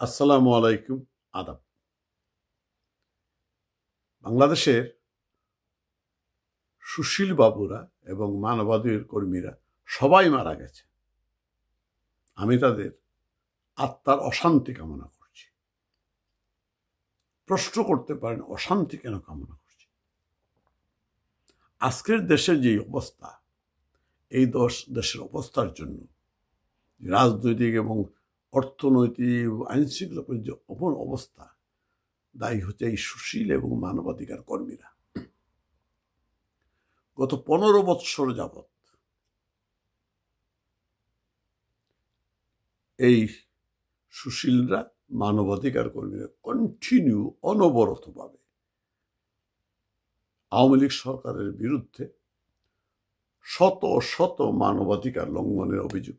আসসালামু আলাইকুম। আদাব। বাংলাদেশের সুশীল বাবুরা এবং মানবাধিকার কর্মীরা সবাই মারা গেছে। আমি তাদের আত্মার অশান্তি কামনা করছি। প্রশ্ন করতে পারেন অশান্তি কেন কামনা করছি? আজকের দেশের যে অবস্থা, এই দেশের অবস্থার জন্য রাজনৈতিক এবং অর্থনৈতিক আইনশৃঙ্খলা যে অবস্থা দায়ী হচ্ছে এই সুশীল এবং মানবাধিকার কর্মীরা। গত 15 বৎসর যাবৎ এই সুশীলরা, মানবাধিকার কর্মীরা কন্টিনিউ অনবরতভাবে আওয়ামী লীগ সরকারের বিরুদ্ধে শত শত মানবাধিকার লঙ্ঘনের অভিযোগ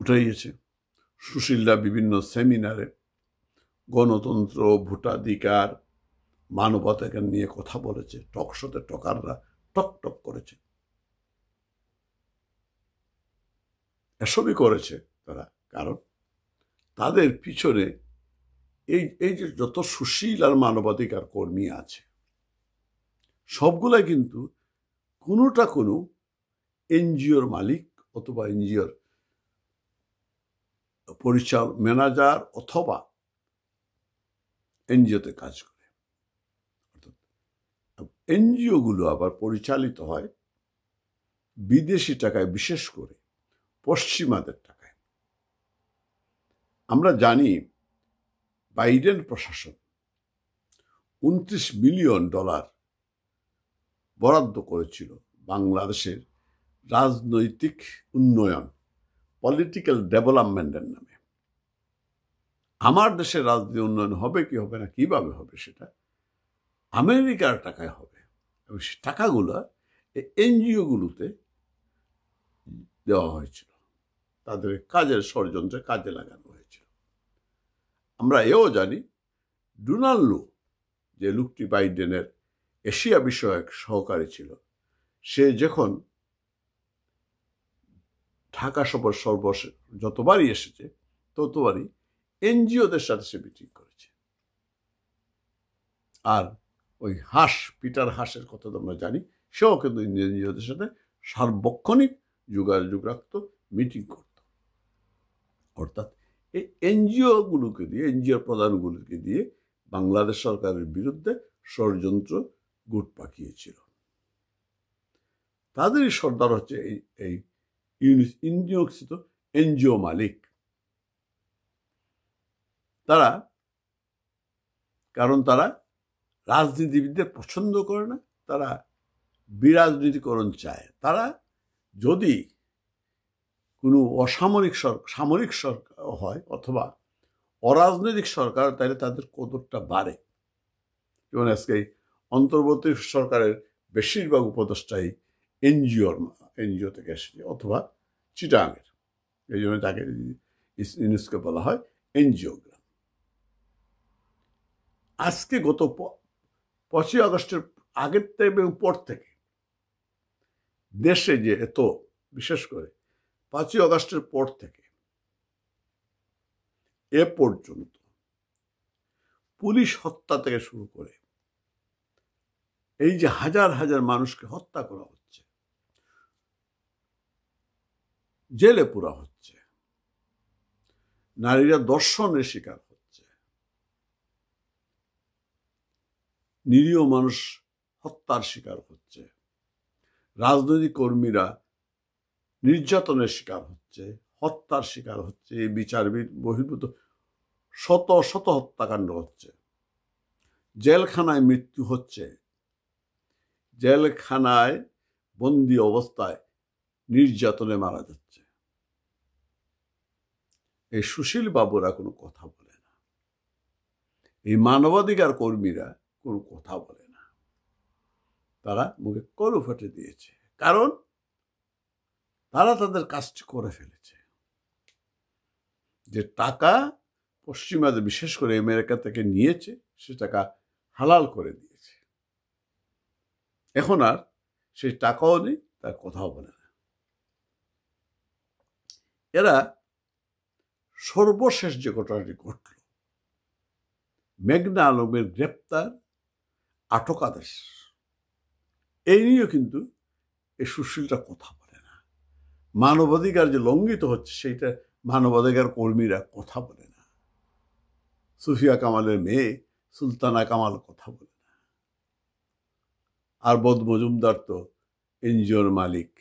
উঠাইয়েছে। সুশীলরা বিভিন্ন সেমিনারে গণতন্ত্র, ভোটাধিকার, মানবাধিকার নিয়ে কথা বলেছে। টকশোতে টকাররা টক করেছে। এসবই করেছে তারা, কারণ তাদের পিছনে এই যে যত সুশীল আর মানবাধিকার কর্মী আছে, সবগুলাই কিন্তু কোনোটা কোনো এনজিওর মালিক অথবা এনজিওর ম্যানেজার অথবা এনজিওতে কাজ করে। এনজিও গুলো আবার পরিচালিত হয় বিদেশি টাকায়, বিশেষ করে পশ্চিমাদের টাকায়। আমরা জানি বাইডেন প্রশাসন $29 বিলিয়ন বরাদ্দ করেছিল বাংলাদেশের রাজনৈতিক উন্নয়ন, পলিটিক্যাল ডেভেলপমেন্টের নামে। আমার দেশের রাজনৈতিক উন্নয়ন হবে কি হবে না, কিভাবে হবে, সেটা আমেরিকার টাকায় হবে। এবং সে টাকাগুলো এনজিও গুলোতে দেওয়া হয়েছিল, তাদের কাজের ষড়যন্ত্রে কাজে লাগানো হয়েছিল। আমরা এও জানি ডোনাল্ড লু, যে লোকটি বাইডেনের এশিয়া বিষয়ক সহকারী ছিল, সে যখন ঢাকা সফর যতবারই এসেছে ততবারই এনজিওদের সাথে সে মিটিং করেছে। আর ওই পিটার হাসের কথা তো আমরা জানি, সেও কিন্তু এনজিওদের সাথে সার্বক্ষণিক যোগাযোগ রাখত, মিটিং করত। অর্থাৎ এই এনজিও গুলোকে দিয়ে, এনজিও প্রধানগুলোকে দিয়ে বাংলাদেশ সরকারের বিরুদ্ধে ষড়যন্ত্র গুট পাকিয়েছিল। তাদেরই সর্দার হচ্ছে এই নিয়োজিত এনজিও মালিক। কারণ তারা রাজনীতিবিদদের পছন্দ করে না, তারা বিরাজনীতিকরণ চায়। তারা যদি কোনো সামরিক সরকার হয় অথবা অরাজনৈতিক সরকার, তাহলে তাদের কদরটা বাড়ে। যেমন আজকে অন্তর্বর্তী সরকারের বেশিরভাগ উপদেষ্টাই এনজিও থেকে এসেছে, অথবা চিটাগাংয়ের। এই জন্য তাকে ইউনেস্কো বলা হয় এনজিওগ্রাম। আজকে গত 25 আগস্টের আগের থেকে এবং পর থেকে দেশে যে এত, বিশেষ করে 5 আগস্টের পর থেকে এ পর্যন্ত পুলিশ হত্যা থেকে শুরু করে এই যে হাজার হাজার মানুষকে হত্যা করা হচ্ছে, জেলে পুরা হচ্ছে, নারীরা ধর্ষণের শিকার হচ্ছে, নিরীহ মানুষ হত্যার শিকার হচ্ছে, রাজনৈতিক কর্মীরা নির্যাতনের শিকার হচ্ছে, হত্যার শিকার হচ্ছে, বিচার বহির্ভূত শত শত হত্যাকাণ্ড হচ্ছে, জেলখানায় মৃত্যু হচ্ছে, জেলখানায় বন্দি অবস্থায় নির্যাতনে মারা যাচ্ছে। এই সুশীল বাবুরা কোনো কথা বলে না, এই মানবাধিকার কর্মীরা কোনো কথা বলে না। তারা মুখে কলু ফেটে দিয়েছে, কারণ তারা তাদের কাজটি করে ফেলেছে। যে টাকা পশ্চিমাদের, বিশেষ করে আমেরিকা থেকে নিয়েছে, সে টাকা হালাল করে দিয়েছে। এখন আর সেই টাকাও নেই, তার কথাও বলে না। এরা সর্বশেষ যে ঘটনাটি ঘটল, মেঘনা আলমের গ্রেপ্তার, আটক আদেশ, এই নিয়েও কিন্তু এই সুশীলরা কথা বলে না। মানবাধিকার যে লঙ্ঘিত হচ্ছে সেইটা মানবাধিকার কর্মীরা কথা বলে না। সুফিয়া কামালের মেয়ে সুলতানা কামাল কথা বলে না। আর বোধ মজুমদার তো এনজিওর মালিক,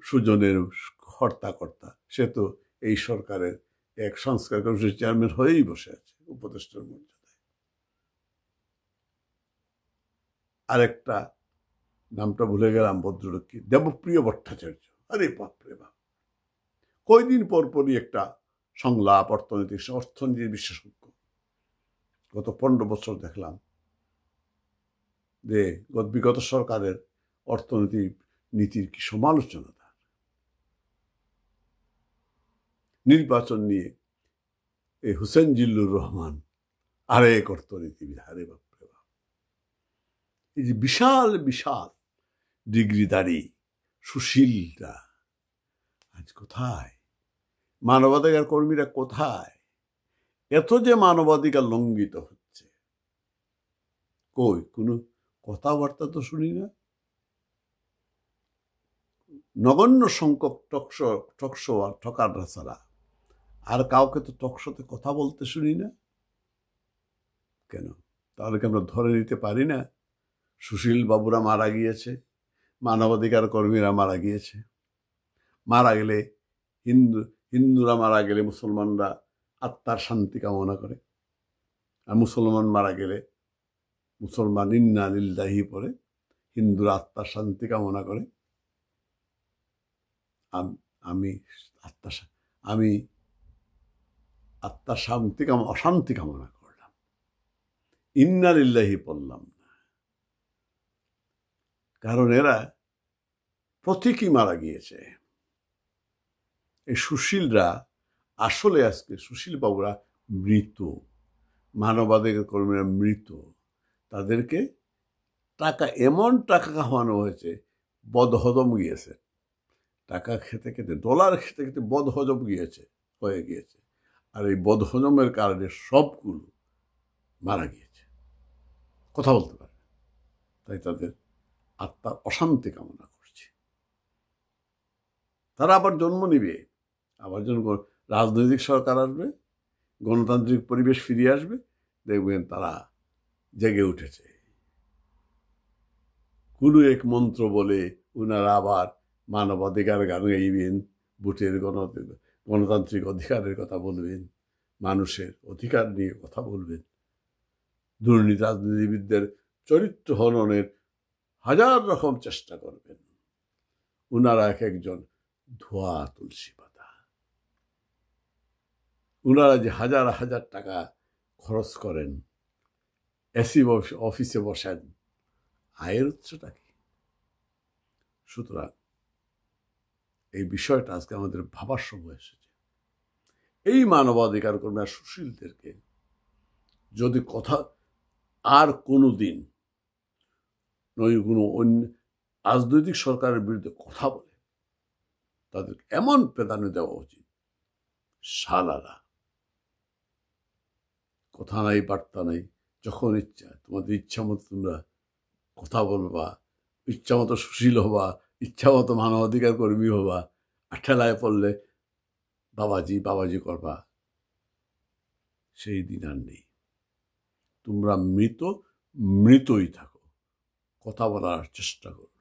সুজনের হর্তাকর্তা, সে তো এই সরকারের এক সংস্কার কমিশনের চেয়ারম্যান হয়েই বসে আছে উপদেষ্টার মর্যাদায়। আরেকটা নামটা ভুলে গেলাম, ভদ্রলোক কি, দেবপ্রিয় ভট্টাচার্য। আরে বাপরে বাপ, কয়দিন পর পরই একটা সংলাপ, অর্থনীতির বিশেষজ্ঞ। গত 15 বছর দেখলাম যে বিগত সরকারের অর্থনীতি নীতির কি সমালোচনা তার। নির্বাচন নিয়ে এই হুসেন জিল্লুর রহমান আরেক অর্থনীতিবিদ। আরে বাপরে বাপ, এই যে বিশাল বিশাল ডিগ্রিধারী সুশীলরা আজ কোথায়? মানবাধিকার কর্মীরা কোথায়? এত যে মানবাধিকার লঙ্ঘিত হচ্ছে, কই কোনো কথাবার্তা তো শুনি না। নগণ্য সংখ্যক টকশো আর ঠকাররা ছাড়া আর কাউকে তো টকশোতে কথা বলতে শুনি না। কেন? তাহলে কি আমরা ধরে নিতে পারি না সুশীল বাবুরা মারা গিয়েছে, মানবাধিকার কর্মীরা মারা গিয়েছে? মারা গেলে হিন্দুরা মারা গেলে মুসলমানরা আত্মার শান্তি কামনা করে, আর মুসলমান মারা গেলে মুসলমান ইন্না লিল্লাহি পড়ে, হিন্দুরা আত্মার শান্তি কামনা করে। আমি আত্মার শান্তি অশান্তি কামনা করলাম, ইন্না লিল্লাহি পড়লাম না। কারণ এরা প্রতীকী মারা গিয়েছে। এই সুশীলরা আসলে আজকে সুশীল বাবুরা মৃত, মানবাধিকার কর্মীরা মৃত। তাদেরকে টাকা, এমন টাকা খাওয়ানো হয়েছে, বদহজম গিয়েছে। টাকা খেতে খেতে, ডলার খেতে খেতে বদহজম হয়ে গিয়েছে। আর এই বদহজমের কারণে সবগুলো মারা গিয়েছে, কথা বলতে পারে। তাই তাদের আত্মার অশান্তি কামনা করছে। তারা আবার জন্ম নিবে, আবার যখন রাজনৈতিক সরকার আসবে, গণতান্ত্রিক পরিবেশ ফিরিয়ে আসবে, দেখবেন তারা জেগে উঠেছে। কোনো এক মন্ত্র বলে ওনারা আবার মানবাধিকার গান গাইবেন, ভোটের গণতান্ত্রিক অধিকারের কথা বলবেন, মানুষের অধিকার নিয়ে কথা বলবেন, দুর্নীতি রাজনীতিবিদদের চরিত্র হননের হাজার রকম চেষ্টা করবেন। ওনারা এক একজন ধোয়া তুলসী পাতা। ওনারা যে হাজার হাজার টাকা খরচ করেন, এসি অফিসে বসেন, আয়ের উৎসটা কি? সুতরাং এই বিষয়টা আজকে আমাদের ভাবার সময় এসেছে। এই মানবাধিকার কর্মী আর সুশীলদেরকে যদি কথা আর কোনো দিন কোনো অন্য রাজনৈতিক সরকারের বিরুদ্ধে কথা বলে, তাদের এমন প্রাধান্য দেওয়া উচিত, শালারা কথা নাই বার্তা নাই, যখন ইচ্ছা তোমাদের ইচ্ছা মতো তোমরা কথা বলবা, ইচ্ছা মতো সুশীল হবা, ইচ্ছা মতো মানবাধিকার কর্মী হবা, আর ঠেলায় পড়লে বাবাজি করবা, সেই দিন আর নেই। তোমরা মৃতই থাকো, কথা বলার চেষ্টা করো।